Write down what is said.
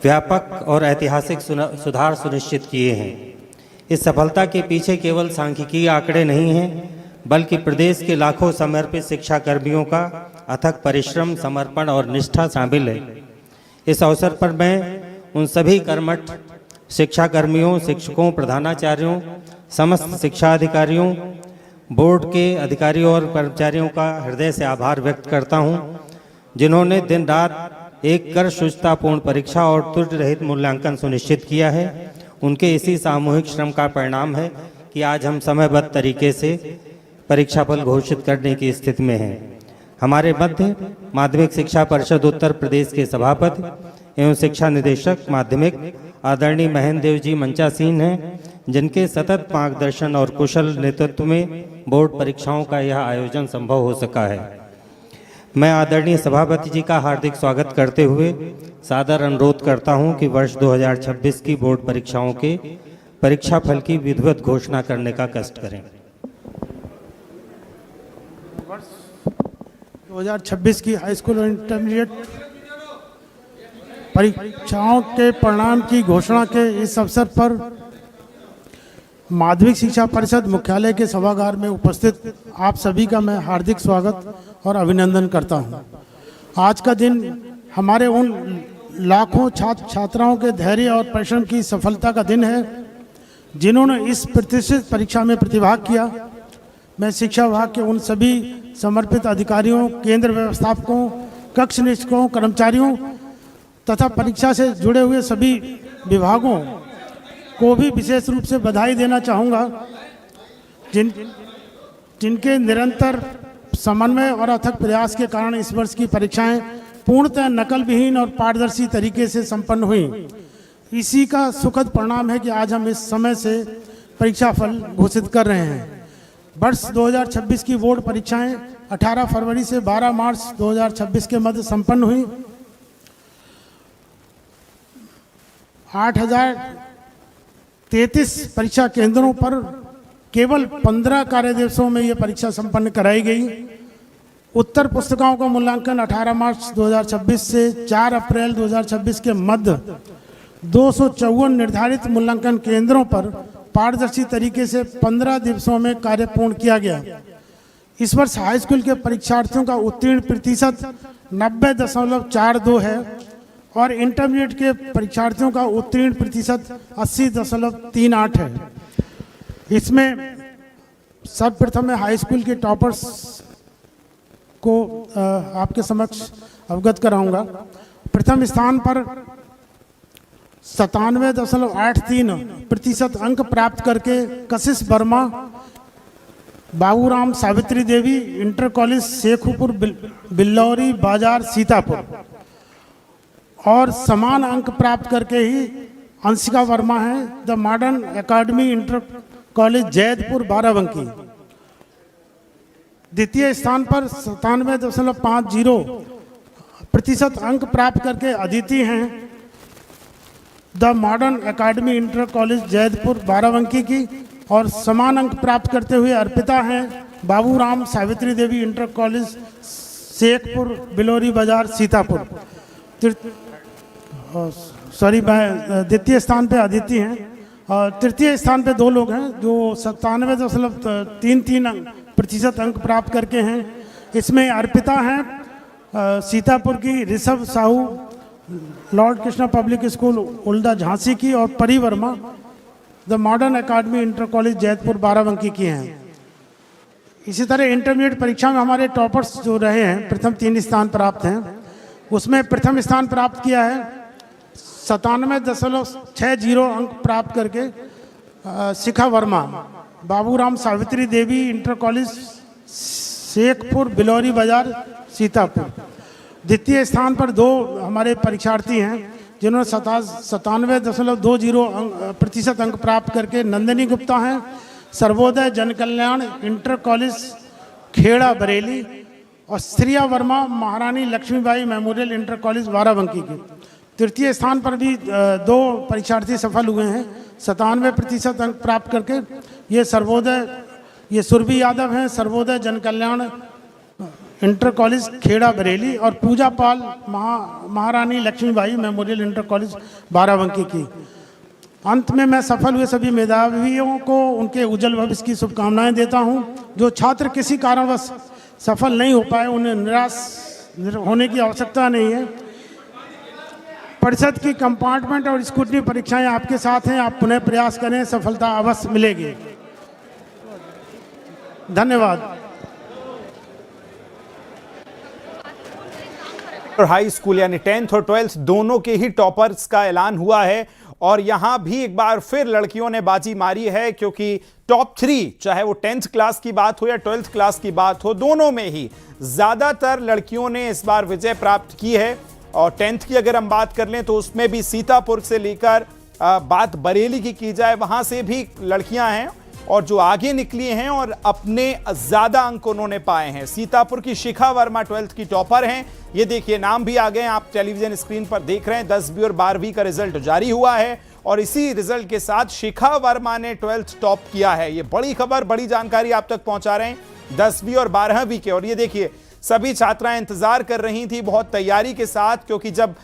व्यापक और ऐतिहासिक सुधार सुनिश्चित किए हैं। इस सफलता के पीछे केवल सांख्यिकीय आंकड़े नहीं हैं, बल्कि प्रदेश के लाखों समर्पित शिक्षा कर्मियों का अथक परिश्रम, समर्पण और निष्ठा शामिल है। इस अवसर पर मैं उन सभी कर्मठ शिक्षा कर्मियों, शिक्षकों, प्रधानाचार्यों, समस्त शिक्षा अधिकारियों, बोर्ड के अधिकारियों और कर्मचारियों का हृदय से आभार व्यक्त करता हूं, जिन्होंने दिन रात एक कर शुचितापूर्ण परीक्षा और त्रुटि रहित मूल्यांकन सुनिश्चित किया है। उनके इसी सामूहिक श्रम का परिणाम है कि आज हम समयबद्ध तरीके से परीक्षा फल घोषित करने की स्थिति में हैं। हमारे मध्य माध्यमिक शिक्षा परिषद उत्तर प्रदेश के सभापति एवं शिक्षा निदेशक माध्यमिक आदरणीय महेंद्र देव जी मंचासीन हैं, जिनके सतत मार्गदर्शन और कुशल नेतृत्व में बोर्ड परीक्षाओं का यह आयोजन संभव हो सका है। मैं आदरणीय सभापति जी का हार्दिक स्वागत करते हुए सादर अनुरोध करता हूं कि वर्ष 2026 की बोर्ड परीक्षाओं के परीक्षा फल की विधिवत घोषणा करने का कष्ट करें। 2026 की हाई स्कूल और इंटरमीडिएट परीक्षाओं के परिणाम की घोषणा के इस अवसर पर माध्यमिक शिक्षा परिषद मुख्यालय के सभागार में उपस्थित आप सभी का मैं हार्दिक स्वागत और अभिनंदन करता हूं। आज का दिन हमारे उन लाखों छात्र छात्राओं के धैर्य और परिश्रम की सफलता का दिन है, जिन्होंने इस प्रतिष्ठित परीक्षा में प्रतिभाग किया। मैं शिक्षा विभाग के उन सभी समर्पित अधिकारियों, केंद्र व्यवस्थापकों, कक्ष निरीक्षकों, कर्मचारियों तथा परीक्षा से जुड़े हुए सभी विभागों को भी विशेष रूप से बधाई देना चाहूँगा, जिनके निरंतर समन्वय और अथक प्रयास के कारण इस वर्ष की परीक्षाएं पूर्णतः नकल विहीन और पारदर्शी तरीके से संपन्न हुई। इसी का सुखद परिणाम है कि आज हम इस समय से परीक्षा फल घोषित कर रहे हैं। वर्ष 2026 की बोर्ड परीक्षाएं 18 फरवरी से 12 मार्च 2026 के मध्य संपन्न हुई। 8033 परीक्षा केंद्रों पर केवल 15 कार्य दिवसों में यह परीक्षा संपन्न कराई गई। उत्तर पुस्तिकाओं का मूल्यांकन 18 मार्च 2026 से 4 अप्रैल 2026 के मध्य 254 निर्धारित मूल्यांकन केंद्रों पर पारदर्शी तरीके से 15 दिवसों में कार्य पूर्ण किया गया। इस वर्ष हाई स्कूल के परीक्षार्थियों का उत्तीर्ण प्रतिशत 90.42 है और इंटरमीडिएट के परीक्षार्थियों का उत्तीर्ण प्रतिशत 80.38 है। इसमें सर्वप्रथम मैं हाई स्कूल के टॉपर्स को आपके समक्ष अवगत कराऊंगा। प्रथम स्थान पर 97.83% अंक प्राप्त करके कशिश वर्मा, बाबूराम सावित्री देवी इंटर कॉलेज शेखुपुर बिल्लौरी बाजार सीतापुर, और समान अंक प्राप्त करके ही अंशिका वर्मा है the modern academy inter college Jaidpur Barabanki. द्वितीय स्थान पर 97.50% अंक प्राप्त करके अदिति हैं the modern academy inter college Jaidpur Barabanki की, और समान अंक प्राप्त करते हुए अर्पिता हैं बाबूराम सावित्री देवी इंटर कॉलेज शेखपुर बिलोरी बाजार सीतापुर। द्वितीय स्थान पे अदिति हैं और तृतीय स्थान पे दो लोग हैं जो 97.33% अंक प्राप्त करके हैं। इसमें अर्पिता हैं सीतापुर की, Rishabh Sahu Lord Krishna public school Ulda Jhansi की, और Pari Verma the modern academy inter college Jaidpur Barabanki की हैं। इसी तरह इंटरमीडिएट परीक्षा में हमारे टॉपर्स जो रहे हैं प्रथम 3 स्थान प्राप्त हैं, उसमें प्रथम स्थान प्राप्त किया है 97.60 अंक प्राप्त करके शिखा वर्मा, बाबूराम सावित्री देवी इंटर कॉलेज शेखपुर बिलौरी बाजार सीतापुर। द्वितीय स्थान पर 2 हमारे परीक्षार्थी हैं जिन्होंने 97.20% अंक प्राप्त करके नंदिनी गुप्ता हैं सर्वोदय जन कल्याण इंटर कॉलेज खेड़ा बरेली, और Shriya Verma Maharani Laxmibai memorial inter college Barabanki की। तृतीय स्थान पर भी 2 परीक्षार्थी सफल हुए हैं 97% अंक प्राप्त करके। ये सुरभि यादव हैं सर्वोदय जन कल्याण इंटर कॉलेज खेड़ा बरेली और Pooja Pal Maharani Laxmibai memorial inter college Barabanki की। अंत में मैं सफल हुए सभी मेधावियों को उनके उज्जवल भविष्य की शुभकामनाएं देता हूं। जो छात्र किसी कारणवश सफल नहीं हो पाए उन्हें निराश होने की आवश्यकता नहीं है। परिषद की कंपार्टमेंट और स्कूटनी परीक्षाएं आपके साथ हैं। आप पुनः प्रयास करें, सफलता अवश्य मिलेगी। धन्यवाद। और हाई स्कूल यानी 10th और 12th दोनों के ही टॉपर्स का ऐलान हुआ है और यहां भी एक बार फिर लड़कियों ने बाजी मारी है, क्योंकि टॉप 3 चाहे वो 10th क्लास की बात हो या 12th क्लास की बात हो, दोनों में ही ज्यादातर लड़कियों ने इस बार विजय प्राप्त की है। और 10th की अगर हम बात कर लें तो उसमें भी सीतापुर से लेकर बात बरेली की जाए, वहां से भी लड़कियां हैं और जो आगे निकली हैं और अपने ज्यादा अंक उन्होंने पाए हैं। सीतापुर की शिखा वर्मा 12th की टॉपर हैं। ये देखिए नाम भी आ गए, आप टेलीविजन स्क्रीन पर देख रहे हैं। 10वीं और 12वीं का रिजल्ट जारी हुआ है और इसी रिजल्ट के साथ शिखा वर्मा ने 12th टॉप किया है। ये बड़ी खबर, बड़ी जानकारी आप तक पहुंचा रहे हैं 10वीं और 12वीं के। और ये देखिए सभी छात्राएं इंतजार कर रही थी बहुत तैयारी के साथ, क्योंकि जब